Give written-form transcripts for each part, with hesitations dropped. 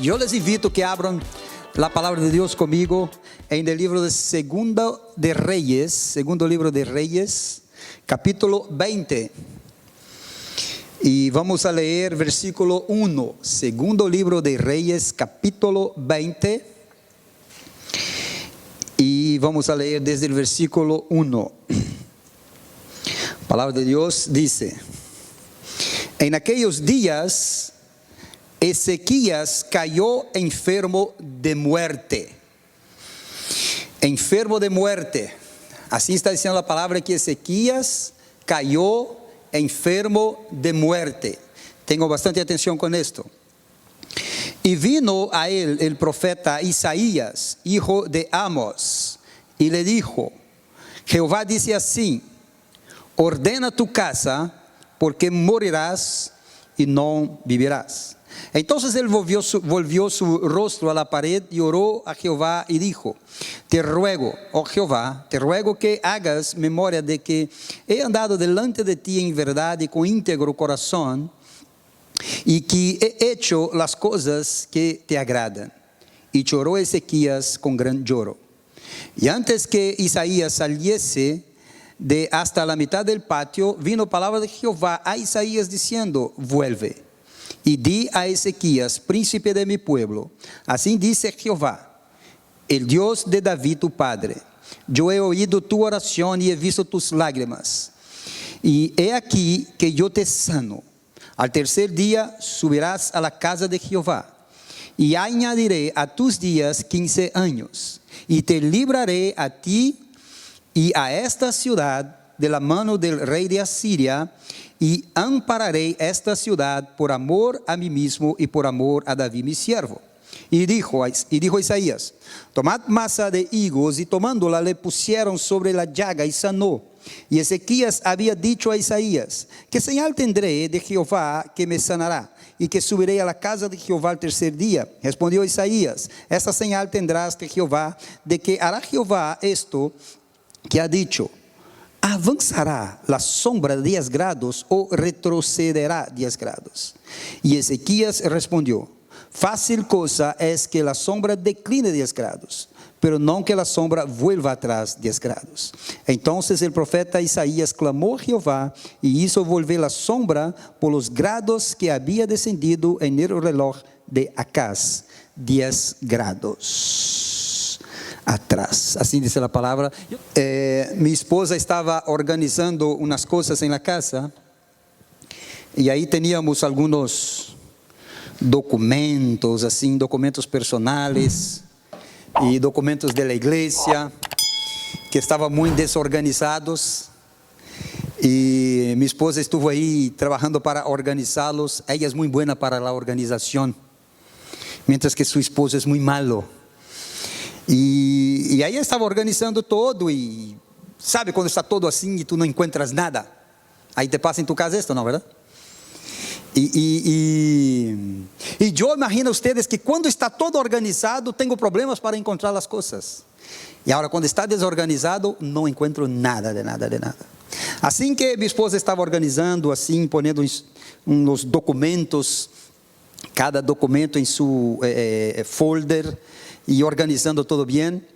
Yo les invito que abran la palabra de Dios conmigo en el libro de segundo libro de Reyes, capítulo 20. Y vamos a leer versículo 1, segundo libro de Reyes, capítulo 20. Y vamos a leer desde el versículo 1. La palabra de Dios dice: en aquellos días Ezequías cayó enfermo de muerte. Enfermo de muerte. Así está diciendo la palabra, que Ezequías cayó enfermo de muerte. Tengo bastante atención con esto. Y vino a él el profeta Isaías, hijo de Amos, y le dijo: Jehová dice así: ordena tu casa, porque morirás y no vivirás. Entonces él volvió su rostro a la pared y oró a Jehová y dijo: te ruego, oh Jehová, te ruego que hagas memoria de que he andado delante de ti en verdad y con íntegro corazón, y que he hecho las cosas que te agradan. Y lloró Ezequías con gran lloro. Y antes que Isaías saliese de hasta la mitad del patio, vino palabra de Jehová a Isaías diciendo: vuelve y di a Ezequías, príncipe de mi pueblo: así dice Jehová, el Dios de David tu padre: yo he oído tu oración y he visto tus lágrimas, y he aquí que yo te sano. Al tercer día subirás a la casa de Jehová, y añadiré a tus días 15 años, y te libraré a ti y a esta ciudad de la mano del rey de Asiria, y ampararé esta ciudad por amor a mí mismo y por amor a David mi siervo. Y dijo Isaías: tomad masa de higos, y tomándola le pusieron sobre la llaga y sanó. Y Ezequías había dicho a Isaías: ¿qué señal tendré de Jehová que me sanará, y que subiré a la casa de Jehová al tercer día? Respondió Isaías: esta señal tendrás de Jehová, de que hará Jehová esto que ha dicho: ¿avanzará la sombra 10 grados o retrocederá 10 grados? Y Ezequías respondió: fácil cosa es que la sombra decline 10 grados, pero no que la sombra vuelva atrás 10 grados. Entonces el profeta Isaías clamó a Jehová, y hizo volver la sombra por los grados que había descendido en el reloj de Acaz, 10 grados atrás. Así dice la palabra. Mi esposa estaba organizando unas cosas en la casa, y ahí teníamos algunos documentos, así, documentos personales y documentos de la iglesia que estaban muy desorganizados, y mi esposa estuvo ahí trabajando para organizarlos. Ella es muy buena para la organización, mientras que su esposo es muy malo. Y ella estaba organizando todo, y sabe cuando está todo así y tú no encuentras nada. Ahí te pasa en tu casa esto, ¿no, verdad? Y yo imagino a ustedes que cuando está todo organizado, tengo problemas para encontrar las cosas. Y ahora cuando está desorganizado, no encuentro nada, de nada. Así que mi esposa estaba organizando, así, poniendo unos documentos, cada documento en su folder, y organizando todo bien.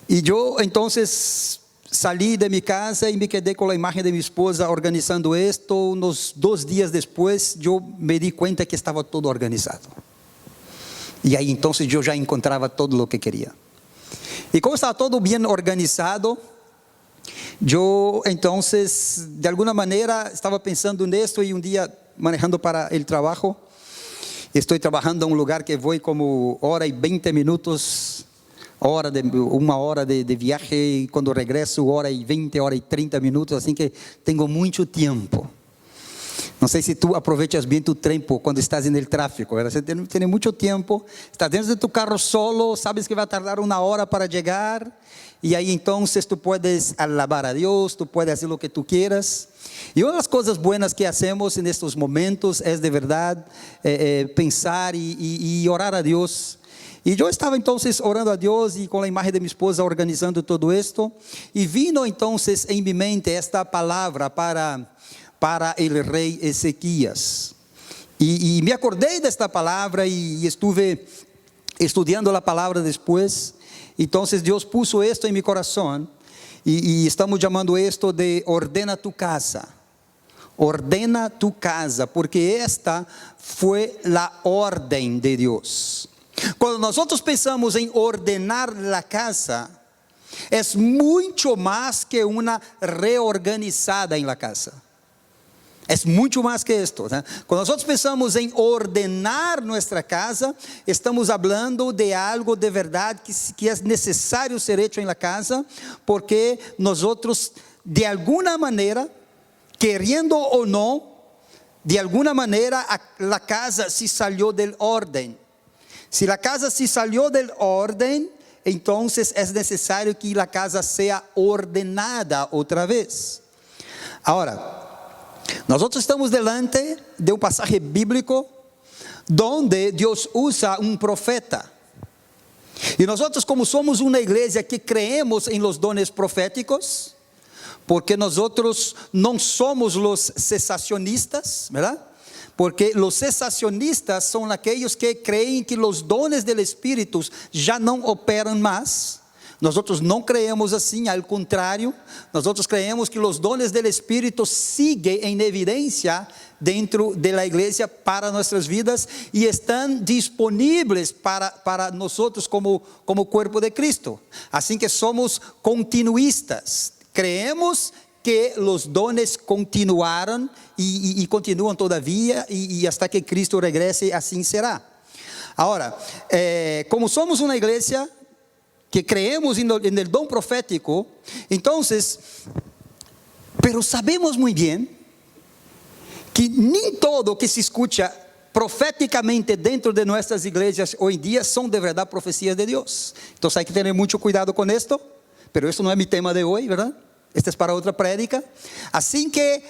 Y yo entonces salí de mi casa y me quedé con la imagen de mi esposa organizando esto. Unos 2 días después yo me di cuenta que estaba todo organizado. Y ahí entonces yo ya encontraba todo lo que quería. Y como estaba todo bien organizado, yo entonces de alguna manera estaba pensando en esto, y un día manejando para el trabajo, estoy trabajando en un lugar que voy como 1:20, uma hora de viaje, y cuando regreso 1:20, 1:30, así que tengo mucho tiempo. No sé si tú aprovechas bien tu tiempo cuando estás en el tráfico, ¿verdad? Você tiene mucho tiempo, estás dentro de tu carro solo, sabes que va a tardar 1 hora para llegar, y ahí entonces tú puedes alabar a Dios, tú puedes hacer lo que tú quieras. Y una de las cosas buenas que hacemos en estos momentos es de verdad pensar y orar a Dios. Y yo estaba entonces orando a Dios, y con la imagen de mi esposa organizando todo esto, y vino entonces en mi mente esta palabra para el rey Ezequías. Y me acordé de esta palabra y estuve estudiando la palabra después. Entonces Dios puso esto en mi corazón y estamos llamando esto de ordena tu casa. Ordena tu casa, porque esta fue la orden de Dios. Cuando nosotros pensamos en ordenar la casa, es mucho más que una reorganizada en la casa. Es mucho más que esto, ¿sí? Cuando nosotros pensamos en ordenar nuestra casa, estamos hablando de algo de verdad que es necesario ser hecho en la casa, porque nosotros de alguna manera, queriendo o no, de alguna manera la casa se salió del orden. Si la casa se salió del orden, entonces es necesario que la casa sea ordenada otra vez. Ahora, nosotros estamos delante de un pasaje bíblico donde Dios usa un profeta. Y nosotros, como somos una iglesia que creemos en los dones proféticos, porque nosotros no somos los cesacionistas, ¿verdad? Porque los cesacionistas son aquellos que creen que los dones del Espíritu ya no operan más. Nosotros no creemos así, al contrario, nosotros creemos que los dones del Espíritu siguen en evidencia dentro de la iglesia para nuestras vidas y están disponibles para nosotros como cuerpo de Cristo. Así que somos continuistas, creemos que los dones continuaron y continúan todavía y hasta que Cristo regrese, así será. Ahora, como somos una iglesia que creemos en el don profético, entonces, pero sabemos muy bien que ni todo que se escucha proféticamente dentro de nuestras iglesias hoy en día son de verdad profecías de Dios. Entonces hay que tener mucho cuidado con esto, pero esto no es mi tema de hoy, ¿verdad? Este es para otra prédica. Así que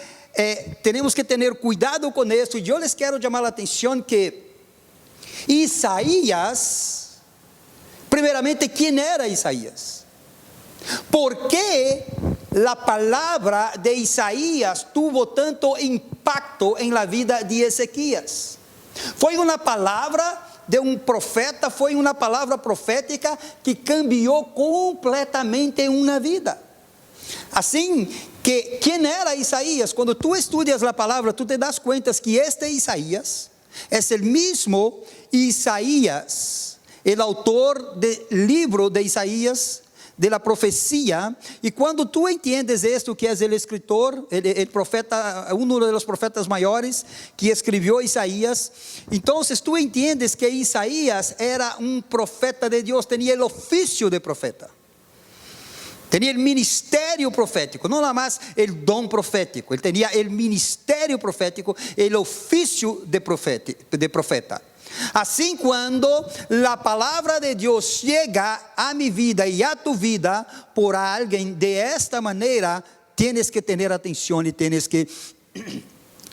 tenemos que tener cuidado con esto. Y yo les quiero llamar la atención que Isaías, primeramente, ¿quién era Isaías? ¿Por qué la palabra de Isaías tuvo tanto impacto en la vida de Ezequías? Fue una palabra de un profeta, fue una palabra profética que cambió completamente una vida. Así que, ¿quién era Isaías? Cuando tú estudias la palabra, tú te das cuenta que este Isaías es el mismo Isaías, el autor del libro de Isaías, de la profecía. Y cuando tú entiendes esto, que es el escritor, el profeta, uno de los profetas mayores que escribió Isaías, entonces tú entiendes que Isaías era un profeta de Dios, tenía el oficio de profeta, tenía el ministerio profético, no nada más el don profético, él tenía el ministerio profético, el oficio de profeta. Así, cuando la palabra de Dios llega a mi vida y a tu vida por alguien de esta manera, tienes que tener atención y tienes que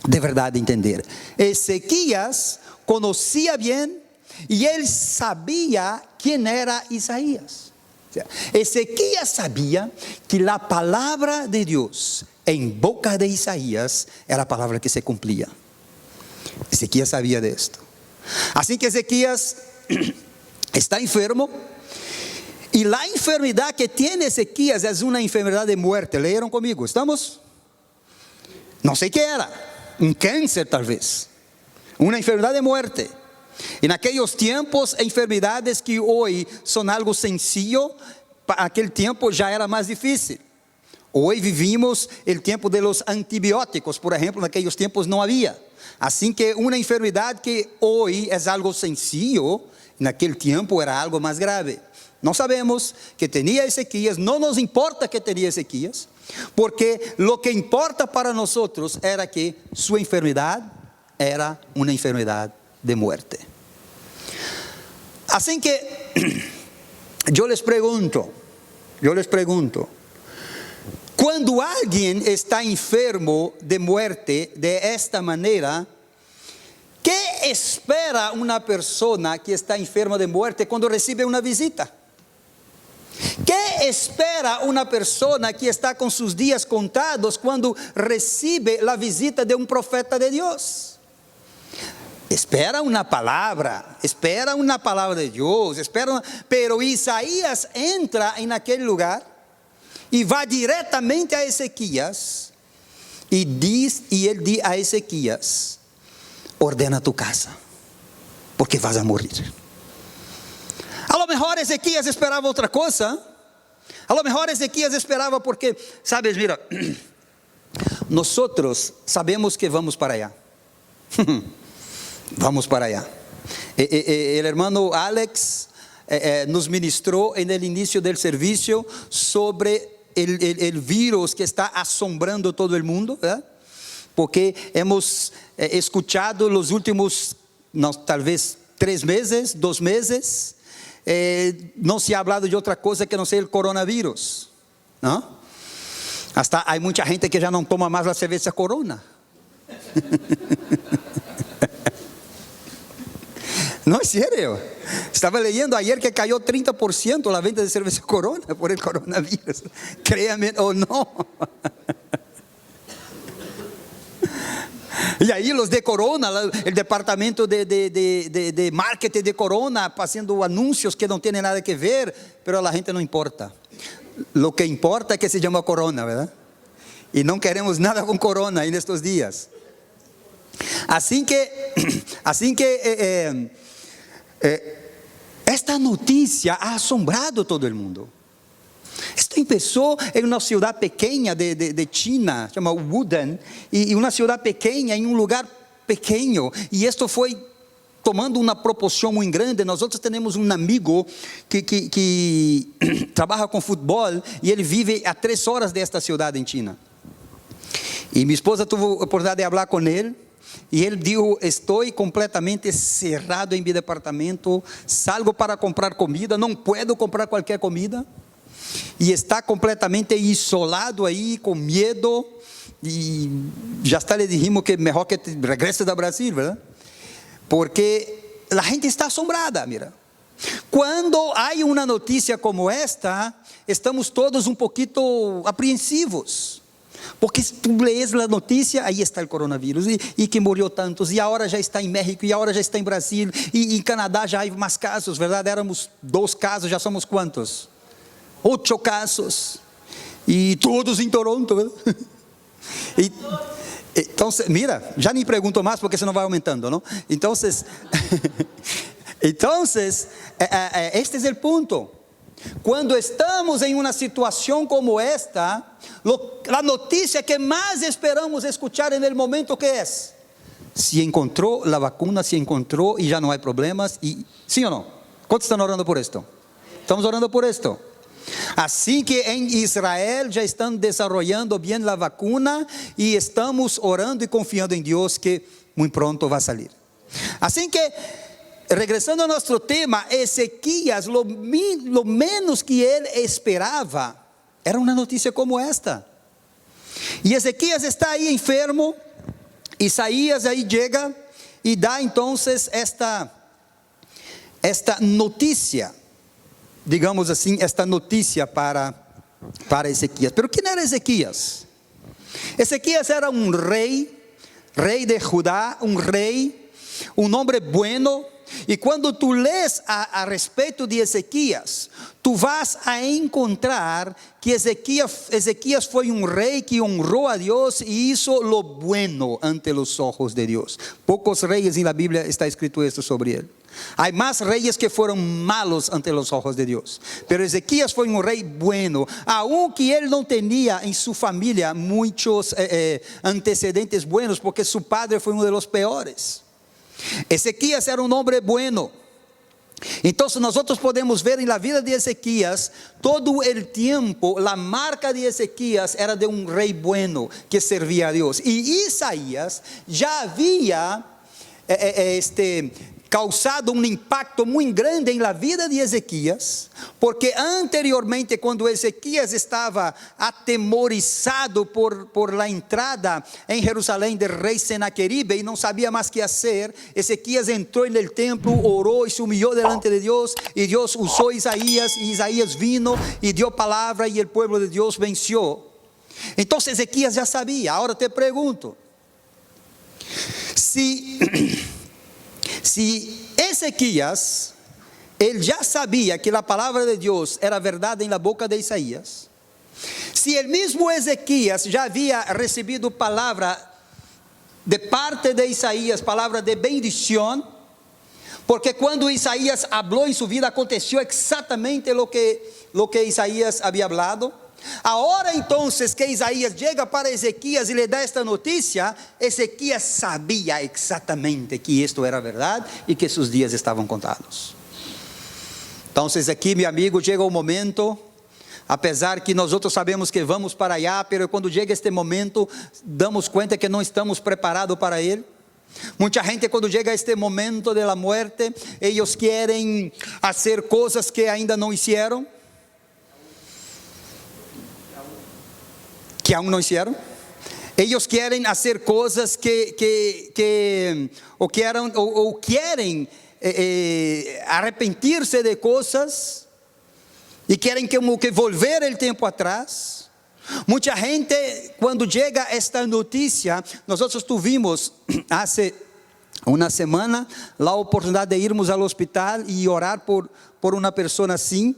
de verdad entender. Ezequías conocía bien y él sabía quién era Isaías. O sea, Ezequías sabía que la palabra de Dios en boca de Isaías era la palabra que se cumplía. Ezequías sabía de esto. Así que Ezequías está enfermo y la enfermedad que tiene Ezequías es una enfermedad de muerte. ¿Leyeron conmigo? ¿Estamos? No sé qué era, un cáncer tal vez, una enfermedad de muerte. En aquellos tiempos, enfermedades que hoy son algo sencillo, para aquel tiempo ya era más difícil. Hoy vivimos el tiempo de los antibióticos, por ejemplo, en aquellos tiempos no había. Así que una enfermedad que hoy es algo sencillo, en aquel tiempo era algo más grave. No sabemos qué tenía Ezequías, no nos importa qué tenía Ezequías, porque lo que importa para nosotros era que su enfermedad era una enfermedad de muerte. Así que yo les pregunto, cuando alguien está enfermo de muerte de esta manera, ¿qué espera una persona que está enferma de muerte cuando recibe una visita? ¿Qué espera una persona que está con sus días contados cuando recibe la visita de un profeta de Dios? espera una palabra de Dios, pero Isaías entra en aquel lugar y va directamente a Ezequías y él dice a Ezequías: ordena tu casa, porque vas a morir. A lo mejor Ezequías esperaba otra cosa. A lo mejor Ezequías esperaba porque, sabes, mira, nosotros sabemos que vamos para allá. Vamos para allá. El hermano Alex nos ministró en el inicio del servicio sobre el virus que está asombrando todo el mundo, ¿verdad? Porque hemos escuchado los últimos, tal vez 3 meses, 2 meses, no se ha hablado de otra cosa que no sea el coronavirus, ¿no? Hasta hay mucha gente que ya no toma más la cerveza Corona. No, es serio. Estaba leyendo ayer que cayó 30% la venta de cerveza Corona por el coronavirus. Créame o no. Y ahí los de Corona, el departamento de marketing de Corona, haciendo anuncios que no tienen nada que ver, pero a la gente no importa. Lo que importa es que se llama Corona, ¿verdad? Y no queremos nada con Corona en estos días. Así que esta noticia ha asombrado todo el mundo. Esto empezó en una ciudad pequeña de China, se llama Wuhan, y una ciudad pequeña, en un lugar pequeño, y esto fue tomando una proporción muy grande. Nosotros tenemos un amigo que trabaja con fútbol, y él vive a 3 horas de esta ciudad en China. Y mi esposa tuvo la oportunidad de hablar con él, y él dijo: estoy completamente cerrado en mi departamento, salgo para comprar comida, no puedo comprar cualquier comida, y está completamente isolado ahí, con miedo, y ya hasta le dijimos que mejor que te regreses a Brasil, ¿verdad? Porque la gente está asombrada, mira. Cuando hay una noticia como esta, estamos todos un poquito apreensivos. Porque si tú lees la noticia, ahí está el coronavirus, y que murió tantos, y ahora ya está en México, y ahora ya está en Brasil, y en Canadá ya hay más casos, ¿verdad? Éramos 2 casos, ya somos ¿cuántos? 8 casos, y todos en Toronto, ¿verdad? Entonces, mira, ya ni pregunto más porque senão vai aumentando, ¿no? Entonces, este es el punto. Cuando estamos en una situación como esta, la noticia que más esperamos escuchar en el momento, ¿qué es? Si encontró la vacuna, si encontró y ya no hay problemas, y, ¿sí o no? ¿Cuántos están orando por esto? Estamos orando por esto. Así que en Israel ya están desarrollando bien la vacuna, y estamos orando y confiando en Dios que muy pronto va a salir. Así que, regresando a nuestro tema, Ezequías, lo menos que él esperaba era una noticia como esta. Y Ezequías está ahí enfermo. Isaías ahí llega y da entonces esta noticia, digamos así, esta noticia para Ezequías. Pero ¿quién era Ezequías? Ezequías era un rey de Judá, un hombre bueno. Y cuando tú lees a respecto de Ezequías, tú vas a encontrar que Ezequías fue un rey que honró a Dios y hizo lo bueno ante los ojos de Dios. Pocos reyes en la Biblia está escrito esto sobre él. Hay más reyes que fueron malos ante los ojos de Dios, pero Ezequías fue un rey bueno, aunque él no tenía en su familia muchos antecedentes buenos, porque su padre fue uno de los peores. Ezequías era un hombre bueno. Entonces nosotros podemos ver en la vida de Ezequías, todo el tiempo la marca de Ezequías era de un rey bueno que servía a Dios. Y Isaías ya había causado un impacto muy grande en la vida de Ezequías, porque anteriormente, cuando Ezequías estaba atemorizado por la entrada en Jerusalén del rey Senaqueribe y no sabía más qué hacer, Ezequías entró en el templo, oró y se humilló delante de Dios, y Dios usó a Isaías, y Isaías vino y dio palabra, y el pueblo de Dios venció. Entonces Ezequías ya sabía. Ahora te pregunto, si Si Ezequías, él ya sabía que la palabra de Dios era verdad en la boca de Isaías, si el mismo Ezequías ya había recibido palabra de parte de Isaías, palabra de bendición, porque cuando Isaías habló en su vida, aconteció exactamente lo que Isaías había hablado. Ahora entonces que Isaías llega para Ezequías y le da esta noticia, Ezequías sabía exactamente que esto era verdad y que sus días estaban contados. Entonces aquí, mi amigo, llega un momento, apesar que nós sabemos que vamos para allá, pero quando chega este momento, damos conta que não estamos preparados para ele. Muita gente, quando chega este momento de la muerte, eles querem fazer coisas que ainda não hicieron, que aún não hicieron. Eles querem fazer coisas que querem arrepentir-se de coisas, e querem como que volver o tempo atrás. Muita gente, quando chega esta notícia, nós tuvimos há uma semana a oportunidade de irmos ao hospital e orar por uma pessoa assim.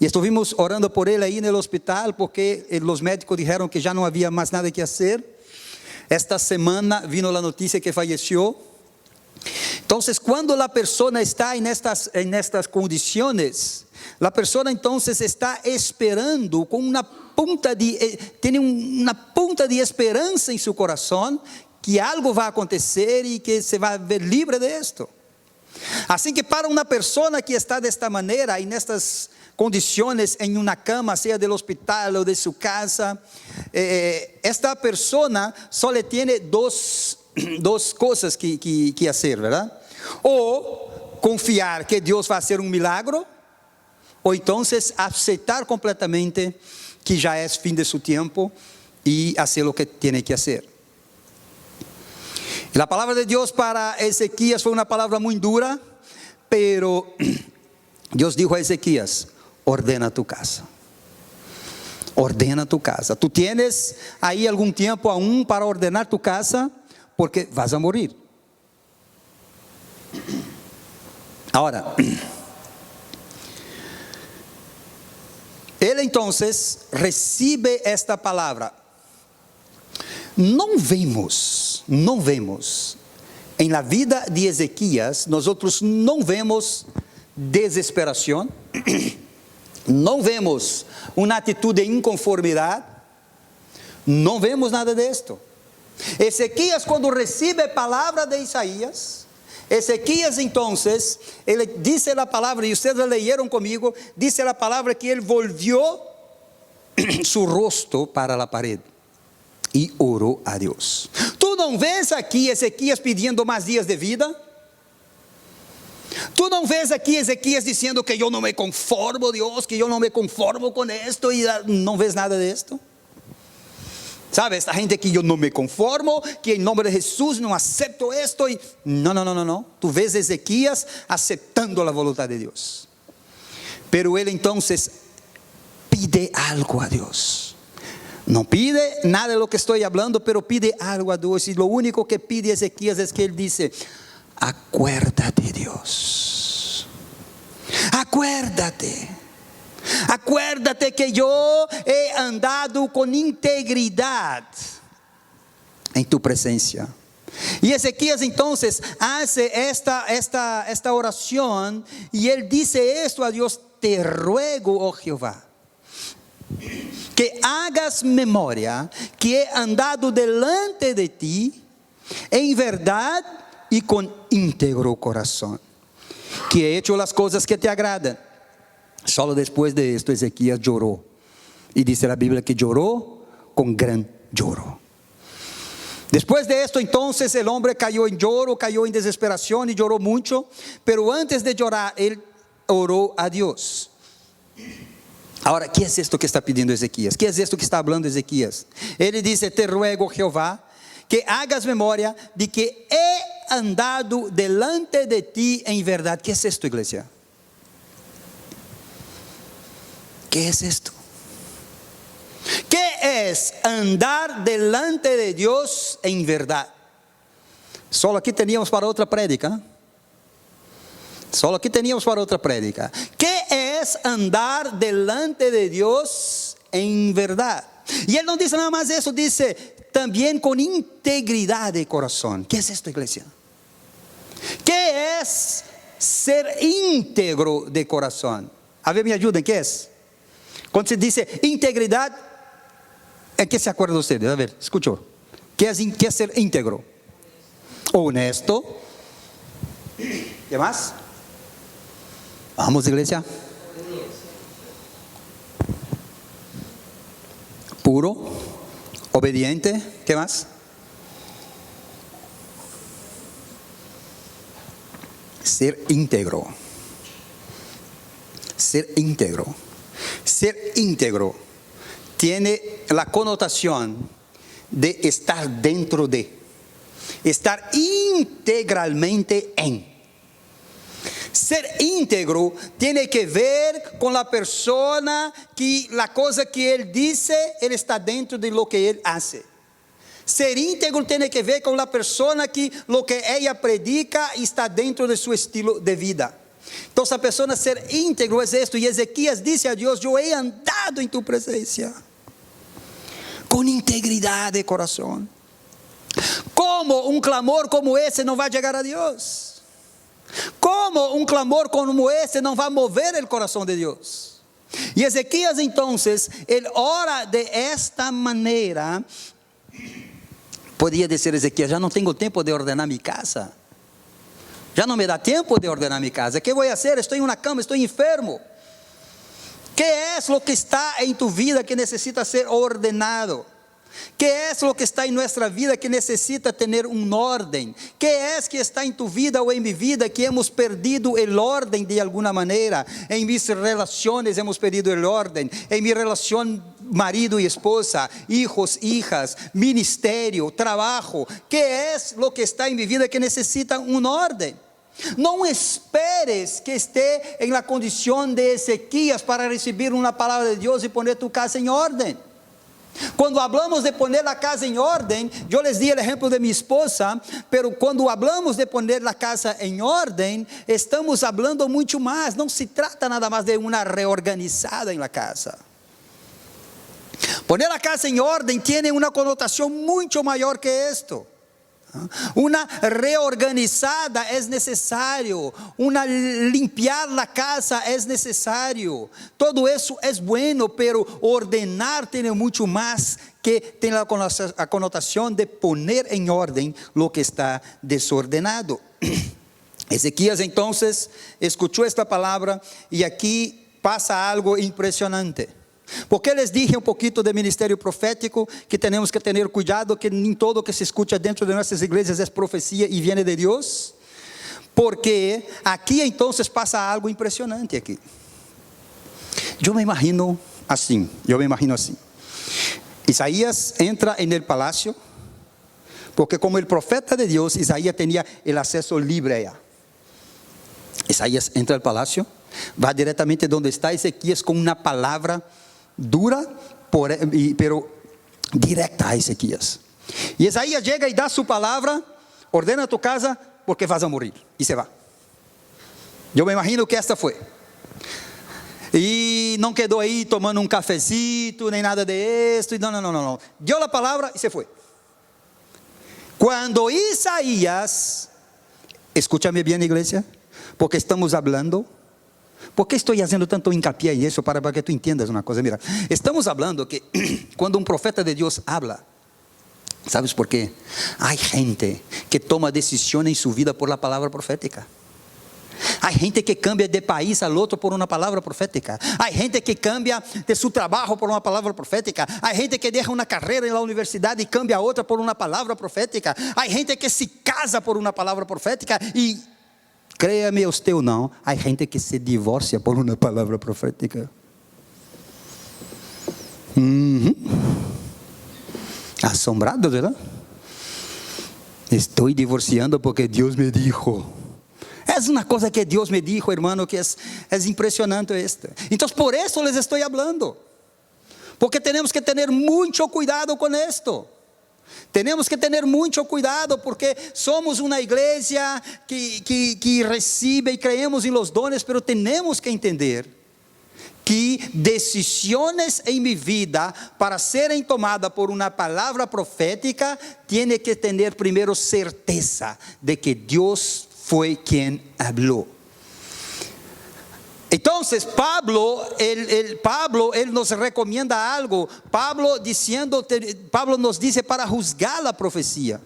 E estuvimos orando por ele aí no hospital, porque os médicos disseram que já não havia mais nada que fazer. Esta semana vino a notícia que faleceu. Então, quando a pessoa está nestas condições, a pessoa então está esperando com tem uma ponta de esperança em seu coração que algo vai acontecer e que se vai ver livre de esto. Assim que para uma pessoa que está desta maneira e nestas condições em uma cama, seja do hospital ou de sua casa, esta pessoa só lhe tem duas coisas que fazer, verdade? Ou confiar que Deus vai fazer milagre, ou então aceitar completamente que já é fim de seu tempo e fazer o que tem que fazer. A palavra de Deus para Ezequias foi uma palavra muito dura, pero Deus dijo a Ezequias: ordena tu casa. Ordena tu casa. Tu tienes aí algum tempo aún para ordenar tu casa, porque vas a morir. Agora, ele então recebe esta palavra. Não vemos em la vida de Ezequias, nós não vemos desesperação, não vemos uma atitude de inconformidade, não vemos nada disto. Ezequias, quando recebe a palavra de Isaías, Ezequias então, ele disse a palavra, e vocês leyeron comigo, disse a palavra que ele volvió su rostro para a parede e orou a Deus. Tu não vês aqui Ezequias pedindo mais dias de vida? Tu não vês aqui Ezequias dizendo que eu não me conformo, Deus, que eu não me conformo com esto, e não vês nada disto? Sabe, esta gente que eu não me conformo, que em nome de Jesus não aceito esto, e não. Tu vês Ezequias aceitando a vontade de Deus. Pero ele então pide algo a Deus. Não pide nada de lo que estou falando, pero pide algo a Deus. E lo único que pide Ezequias é que ele dice: acuérdate, Deus. Acuérdate. Acuérdate que eu he andado com integridade em tu presença. E Ezequias então hace esta oração, e ele dice esto a Deus: te ruego, oh Jehová, que hagas memória que he andado delante de ti em verdade e com íntegro coração, que he hecho las coisas que te agradam. Solo depois de esto Ezequias chorou, e dice a Bíblia que chorou com gran choro. Depois de esto entonces el hombre cayó en lloro, cayó en desesperación y lloró mucho, pero antes de llorar él oró a Dios. Ahora, ¿qué es esto que está pidiendo Ezequias? ¿Qué es esto que está hablando Ezequias? Ele dice: te ruego, Jehová, que hagas memoria de que he andado delante de ti en verdad. ¿Qué es esto, iglesia? ¿Qué es esto? ¿Qué es andar delante de Dios en verdad? Solo aquí teníamos para otra prédica. Solo que teníamos para otra prédica. ¿Qué es andar delante de Dios en verdad? Y él no dice nada más eso, dice también con integridad de corazón. ¿Qué es esto, iglesia? ¿Qué es ser íntegro de corazón? A ver, me ayuden, ¿qué es? Cuando se dice integridad, ¿en qué se acuerdan ustedes? A ver, escucho. ¿Qué es ser íntegro? Honesto. ¿Qué más? Vamos, iglesia. Puro, obediente. ¿Qué más? Ser íntegro. Ser íntegro. Ser íntegro tiene la connotación de estar dentro de, estar integralmente en. Ser íntegro tiene que ver con la persona que la cosa que él dice, él está dentro de lo que él hace. Ser íntegro tiene que ver con la persona que lo que ella predica está dentro de su estilo de vida. Entonces a persona ser íntegro es esto. Y Ezequías dice a Dios: yo he andado en tu presencia con integridad de corazón. ¿Cómo un clamor como ese no va a llegar a Dios? ¿Cómo un clamor como ese no va a mover el corazón de Dios? Y Ezequías entonces, él ora de esta manera. Podía decir Ezequías: ya no tengo tiempo de ordenar mi casa. Ya no me da tiempo de ordenar mi casa. ¿Qué voy a hacer? Estoy en una cama, estoy enfermo. ¿Qué es lo que está en tu vida que necesita ser ordenado? ¿Qué es lo que está en nuestra vida que necesita tener un orden? ¿Qué es que está en tu vida o en mi vida que hemos perdido el orden de alguna manera? En mis relaciones hemos perdido el orden. En mi relación marido y esposa, hijos, hijas, ministerio, trabajo. ¿Qué es lo que está en mi vida que necesita un orden? No esperes que esté en la condición de Ezequías para recibir una palabra de Dios y poner tu casa en orden. Cuando hablamos de poner la casa en orden, yo les di el ejemplo de mi esposa, pero cuando hablamos de poner la casa en orden, estamos hablando mucho más. No se trata nada más de una reorganizada en la casa. Poner la casa en orden tiene una connotación mucho mayor que esto. Una reorganizada es necesario, una limpiar la casa es necesario, todo eso es bueno, pero ordenar tiene mucho más que tiene la connotación de poner en orden lo que está desordenado. Ezequías entonces escuchó esta palabra y aquí pasa algo impresionante. Porque les dije un poquito de ministerio profético, que tenemos que tener cuidado, que ni todo que se escucha dentro de nuestras iglesias es profecía y viene de Dios. Porque aquí entonces pasa algo impresionante aquí. Yo me imagino así. Isaías entra en el palacio, porque como el profeta de Dios, Isaías tenía el acceso libre allá. Isaías entra al palacio, va directamente donde está Ezequías con una palabra dura, pero directa a Ezequías. Y Isaías llega y da su palabra: ordena tu casa porque vas a morir. Y se va. Yo me imagino que esta fue. Y no quedó ahí tomando un cafecito, ni nada de esto. No. Dio la palabra y se fue. Cuando Isaías, escúchame bien, iglesia, porque estamos hablando. ¿Por qué estoy haciendo tanto hincapié en eso? Para que tú entiendas una cosa. Mira, estamos hablando que cuando un profeta de Dios habla, ¿sabes por qué? Hay gente que toma decisión en su vida por la palabra profética. Hay gente que cambia de país al otro por una palabra profética. Hay gente que cambia de su trabajo por una palabra profética. Hay gente que deja una carrera en la universidad y cambia a otra por una palabra profética. Hay gente que se casa por una palabra profética y... créame usted o não, há gente que se divorcia por uma palavra profética. Assombrado, ¿verdad? Estou divorciando porque Deus me dijo. É uma coisa que Deus me dijo, hermano, que é impressionante esto. Então, por isso les estou hablando. Porque temos que ter muito cuidado com esto. Tenemos que tener mucho cuidado porque somos una iglesia que recibe y creemos en los dones, pero tenemos que entender que decisiones en mi vida para serem tomadas por una palabra profética, tiene que tener primero certeza de que Dios fue quien habló. Entonces Pablo nos recomienda algo. Pablo nos dice para juzgar la profecía.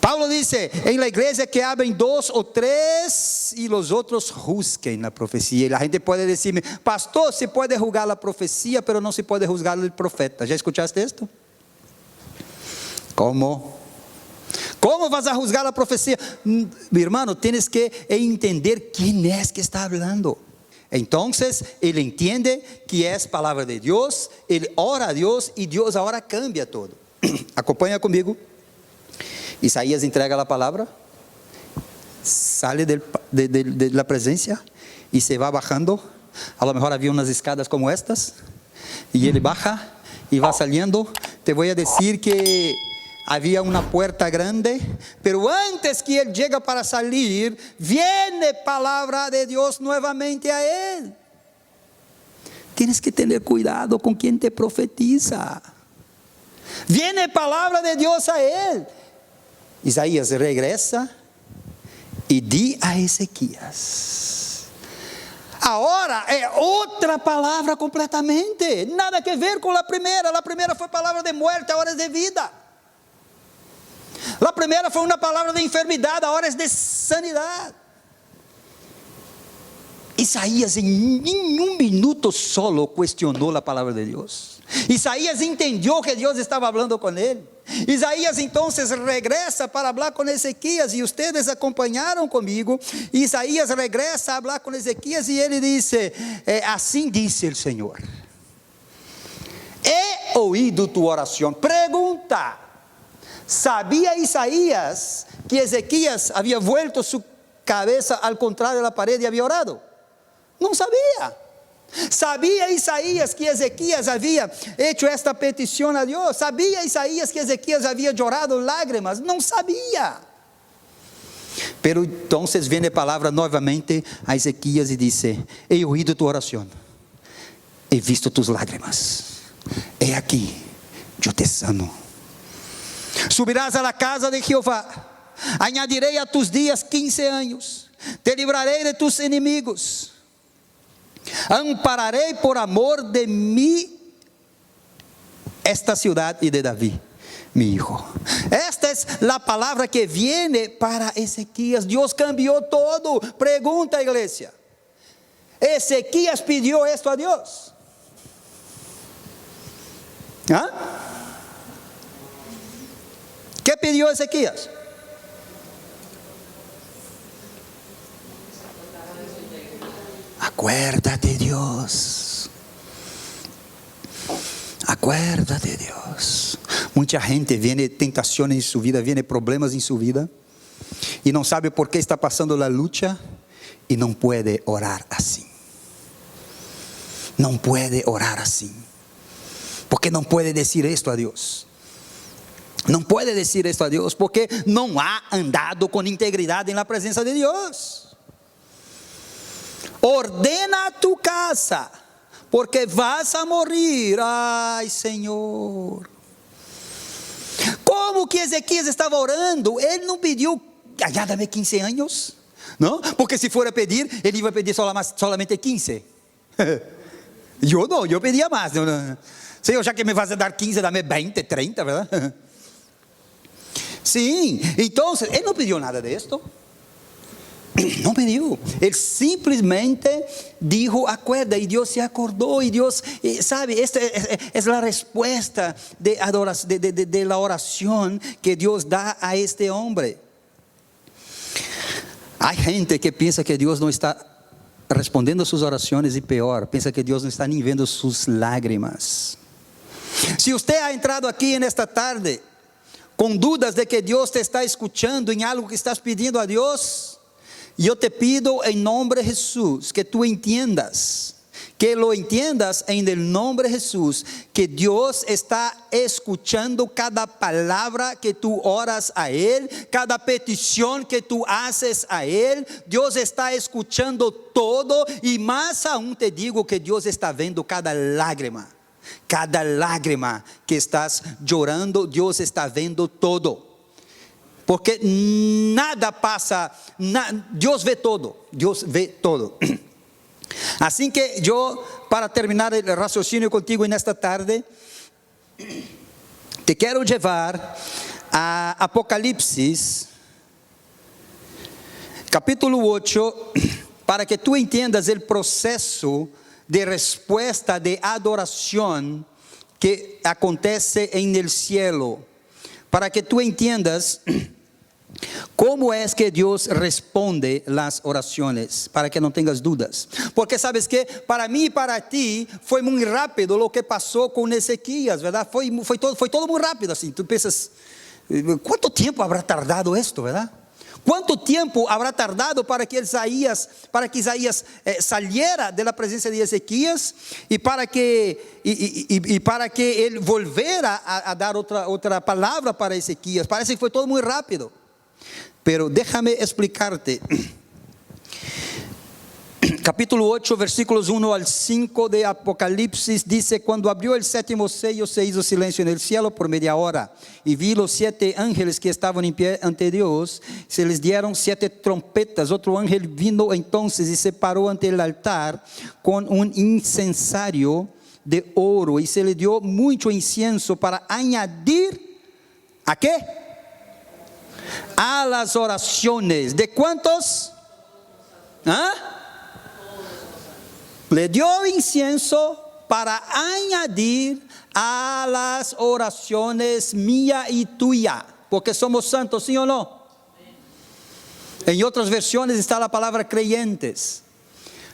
Pablo dice, en la iglesia que hablen 2 o 3 y los otros juzguen la profecía. Y la gente puede decirme, pastor, se puede juzgar la profecía, pero no se puede juzgar el profeta. ¿Ya escuchaste esto? ¿Cómo? ¿Cómo vas a juzgar la profecía? Mi hermano, tienes que entender quién es que está hablando. Entonces, él entiende que es palabra de Dios, él ora a Dios y Dios ahora cambia todo. Acompaña conmigo. Isaías entrega la palabra, sale de la presencia y se va bajando. A lo mejor había unas escadas como estas, y él baja y va saliendo. Te voy a decir que había una puerta grande, pero antes que él llega para salir, viene palabra de Dios nuevamente a él. Tienes que tener cuidado con quien te profetiza. Viene palabra de Dios a él. Isaías regresa y di a Ezequías. Ahora es otra palabra completamente, nada que ver con la primera. La primera fue palabra de muerte, ahora es de vida. La primera fue una palabra de enfermedad, ahora es de sanidad. Isaías en un minuto solo cuestionó la palabra de Dios. Isaías entendió que Dios estaba hablando con él. Isaías entonces regresa para hablar con Ezequías, y ustedes acompañaron conmigo. Isaías regresa a hablar con Ezequías y él dice, así dice el Señor, he oído tu oración. Pregunta, ¿sabía Isaías que Ezequías había vuelto su cabeza al contrario de la pared y había orado? No sabía. ¿Sabía Isaías que Ezequías había hecho esta petición a Dios? ¿Sabía Isaías que Ezequías había llorado lágrimas? No sabía. Pero entonces viene palabra nuevamente a Ezequías y dice, he oído tu oración, he visto tus lágrimas, he aquí, yo te sano. Subirás a la casa de Jehová, añadiré a tus días 15 años, te libraré de tus enemigos, ampararé por amor de mí esta ciudad y de David, mi hijo. Esta es la palabra que viene para Ezequías. Dios cambió todo. Pregunta, iglesia, ¿Ezequías pidió esto a Dios? ¿Ah? ¿Qué pidió Ezequías? Acuérdate, Dios. Acuérdate, Dios. Mucha gente viene tentaciones en su vida, viene problemas en su vida y no sabe por qué está pasando la lucha y no puede orar así. No puede orar así. Porque no puede decir esto a Dios. No puede decir esto a Dios porque no ha andado con integridad en la presencia de Dios. Ordena tu casa, porque vas a morir. Ay, Señor. ¿Cómo que Ezequías estaba orando? Él no pidió, dame 15 años, ¿no? Porque si fuera a pedir, él iba a pedir solamente 15. Yo pedía más. Señor, ya que me vas a dar 15, dame 20, 30, ¿verdad? Sí, entonces, él no pidió nada de esto. No pidió, él simplemente dijo, acuerda, y Dios se acordó, y Dios, sabe, esta es la respuesta de la oración que Dios da a este hombre. Hay gente que piensa que Dios no está respondiendo sus oraciones y peor, piensa que Dios no está ni viendo sus lágrimas. Si usted ha entrado aquí en esta tarde con dudas de que Dios te está escuchando en algo que estás pidiendo a Dios, yo te pido en nombre de Jesús que tú entiendas Que lo entiendas en el nombre de Jesús, que Dios está escuchando cada palabra que tú oras a Él, cada petición que tú haces a Él. Dios está escuchando todo, y más aún te digo que Dios está viendo cada lágrima que estás llorando. Dios está viendo todo. Porque nada pasa, Dios ve todo, Dios ve todo. Así que yo, para terminar el raciocinio contigo en esta tarde, te quiero llevar a Apocalipsis, capítulo 8, para que tú entiendas el proceso de respuesta de adoración que acontece en el cielo, para que tú entiendas cómo es que Dios responde las oraciones, para que no tengas dudas. Porque sabes que para mí y para ti fue muy rápido lo que pasó con Ezequías, ¿verdad? Fue todo muy rápido así. Tú piensas, ¿cuánto tiempo habrá tardado esto, verdad? ¿Cuánto tiempo habrá tardado para que Isaías saliera de la presencia de Ezequías y para que él volviera a dar otra palabra para Ezequías? Parece que fue todo muy rápido. Pero déjame explicarte. Capítulo 8, versículos 1 al 5 de Apocalipsis dice: cuando abrió el séptimo sello, se hizo silencio en el cielo por media hora, y vi los 7 ángeles que estaban en pie ante Dios. Se les dieron 7 trompetas. Otro ángel vino entonces y se paró ante el altar con un incensario de oro, y se le dio mucho incienso para añadir, ¿a qué? A las oraciones. ¿De cuántos? ¿Ah? Le dio incienso para añadir a las oraciones mía y tuya, porque somos santos, ¿sí o no? En otras versiones está la palabra creyentes.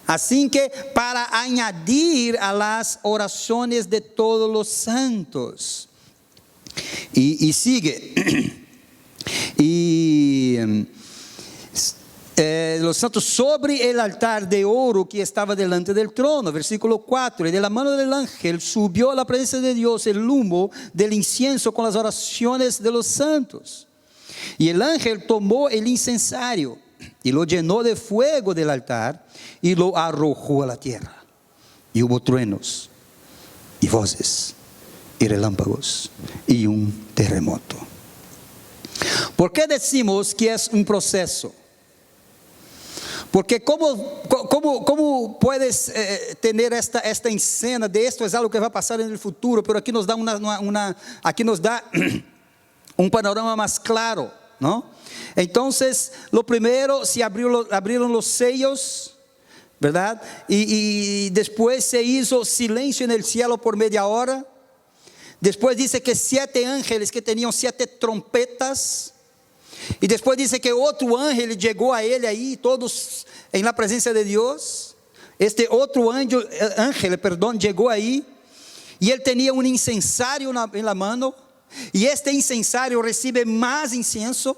Así que para añadir a las oraciones de todos los santos. Y sigue. Los santos sobre el altar de oro que estaba delante del trono. Versículo 4: y de la mano del ángel subió a la presencia de Dios el humo del incienso con las oraciones de los santos. Y el ángel tomó el incensario y lo llenó de fuego del altar y lo arrojó a la tierra. Y hubo truenos y voces y relámpagos y un terremoto. ¿Por qué decimos que es un proceso? Porque ¿cómo puedes tener esta escena de esto? Es algo que va a pasar en el futuro, pero aquí nos da aquí nos da un panorama más claro, ¿no? Entonces, lo primero, se abrieron los sellos, ¿verdad? Y después se hizo silencio en el cielo por media hora. Después dice que 7 ángeles que tenían 7 trompetas. Y después dice que otro ángel llegó a él ahí, todos en la presencia de Dios. Este otro ángel, llegó ahí, y él tenía un incensario en la mano, y este incensario recibe más incienso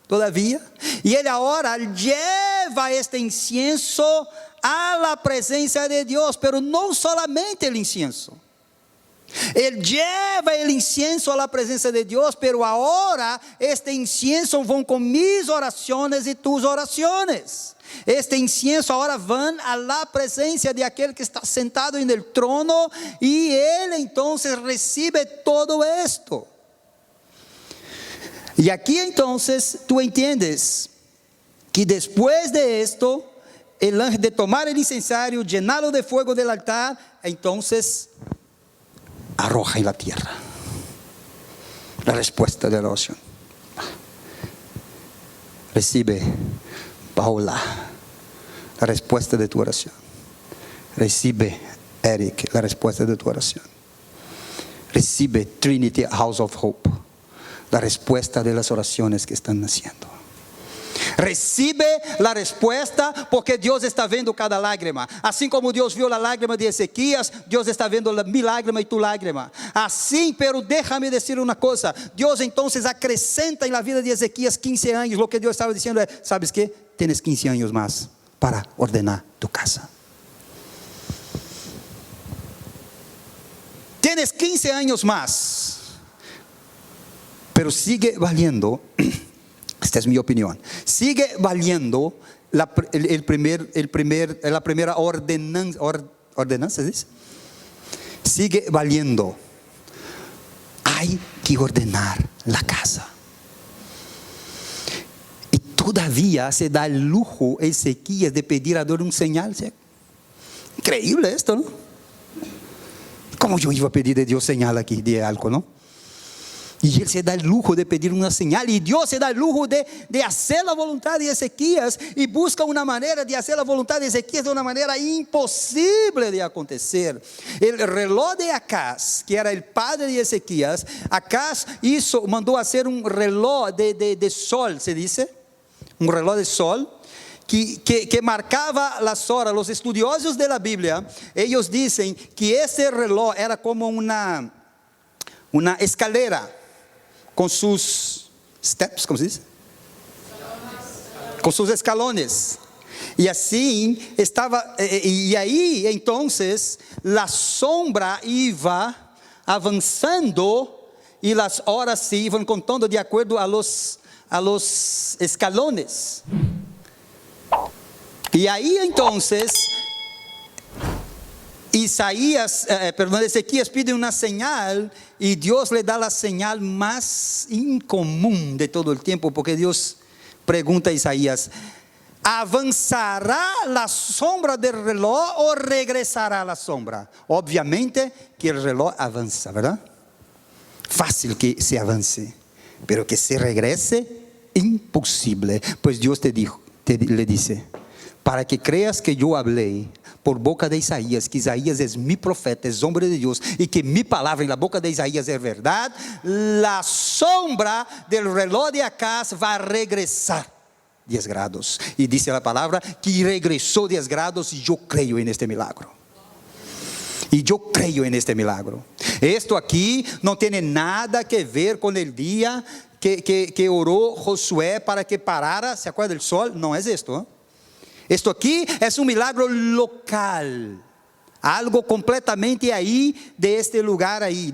todavía, y él ahora lleva este incienso a la presencia de Dios, pero no solamente el incienso. Él lleva el incienso a la presencia de Dios, pero ahora este incienso van con mis oraciones y tus oraciones. Este incienso ahora van a la presencia de aquel que está sentado en el trono, y él entonces recibe todo esto. Y aquí entonces tú entiendes que después de esto, el ángel de tomar el incensario, llenarlo de fuego del altar, entonces arroja en la tierra la respuesta de la oración. Recibe, Paula, la respuesta de tu oración. Recibe, Eric, la respuesta de tu oración. Recibe, Trinity House of Hope, la respuesta de las oraciones que están haciendo. Recibe la respuesta, porque Dios está viendo cada lágrima. Así como Dios vio la lágrima de Ezequías, Dios está viendo mi lágrima y tu lágrima. Así, pero déjame decir una cosa. Dios entonces acrescenta en la vida de Ezequías 15 años. Lo que Dios estaba diciendo es: ¿sabes qué? Tienes 15 años más para ordenar tu casa. tienes 15 años más, pero sigue valiendo, esta es mi opinión, sigue valiendo la primera ordenanza, ¿dice? Sigue valiendo. Hay que ordenar la casa. Y todavía se da el lujo Ezequías de pedir a Dios un señal. ¿Sí? Increíble esto, ¿no? ¿Cómo yo iba a pedir de Dios señal aquí de algo, no? Y él se da el lujo de pedir una señal. Y Dios se da el lujo de hacer la voluntad de Ezequías. Y busca una manera de hacer la voluntad de Ezequías de una manera imposible de acontecer. El reloj de Acaz, que era el padre de Ezequías, Acaz mandó hacer un reloj de sol, se dice. Un reloj de sol. Que marcaba las horas. Los estudiosos de la Biblia, ellos dicen que ese reloj era como una escalera con sus steps, ¿cómo se dice? Con sus escalones. Y así estaba, y ahí entonces la sombra iba avanzando y las horas se iban contando de acuerdo a los escalones. Y ahí entonces Ezequías pide una señal y Dios le da la señal más incomún de todo el tiempo, porque Dios pregunta a Isaías: ¿avanzará la sombra del reloj o regresará la sombra? Obviamente que el reloj avanza, ¿verdad? Fácil que se avance, pero que se regrese, imposible. Pues Dios le dice: para que creas que yo hablé por boca de Isaías, que Isaías es mi profeta, es hombre de Dios, y que mi palabra en la boca de Isaías es verdad, la sombra del reloj de Acaz va a regresar 10 grados. Y dice la palabra que regresó 10 grados, y yo creo en este milagro. Y yo creo en este milagro. Esto aquí no tiene nada que ver con el día que oró Josué para que parara, ¿se acuerda del sol? No es esto, ¿eh? Esto aquí es un milagro local, algo completamente ahí de este lugar ahí.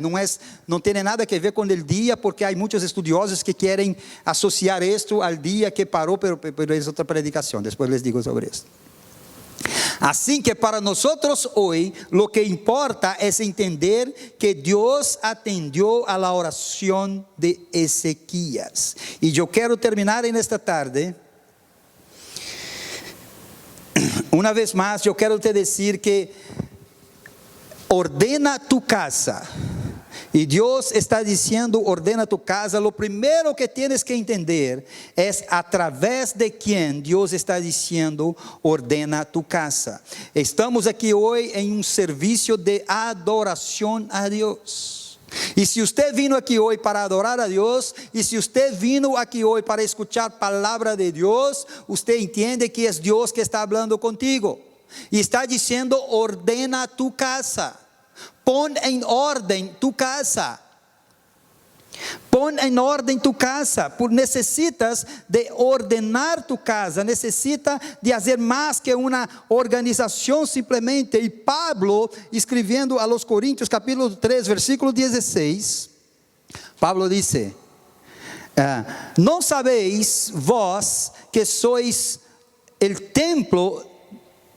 No tiene nada que ver con el día, porque hay muchos estudiosos que quieren asociar esto al día que paró, pero es otra predicación, después les digo sobre esto. Así que para nosotros hoy lo que importa es entender que Dios atendió a la oración de Ezequías. Y yo quiero terminar en esta tarde. Una vez más, yo quiero te decir que ordena tu casa. Y Dios está diciendo: ordena tu casa. Lo primero que tienes que entender es a través de quién Dios está diciendo: ordena tu casa. Estamos aquí hoy en un servicio de adoración a Dios. Y si usted vino aquí hoy para adorar a Dios, y si usted vino aquí hoy para escuchar palabra de Dios, usted entiende que es Dios que está hablando contigo. Y está diciendo: ordena tu casa. Pon en orden tu casa. Pon en orden tu casa. Necesitas de ordenar tu casa. Necesita de hacer más que una organización simplemente. Y Pablo, escribiendo a los Corintios capítulo 3 versículo 16, Pablo dice: ¿no sabéis vos que sois el templo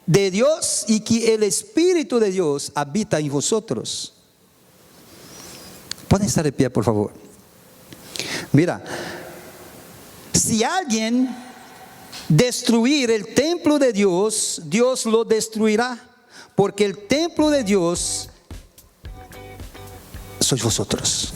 de Dios y que el Espíritu de Dios habita en vosotros? Pueden estar de pie, por favor. Mira, si alguien destruir el templo de Dios, Dios lo destruirá, porque el templo de Dios sois vosotros.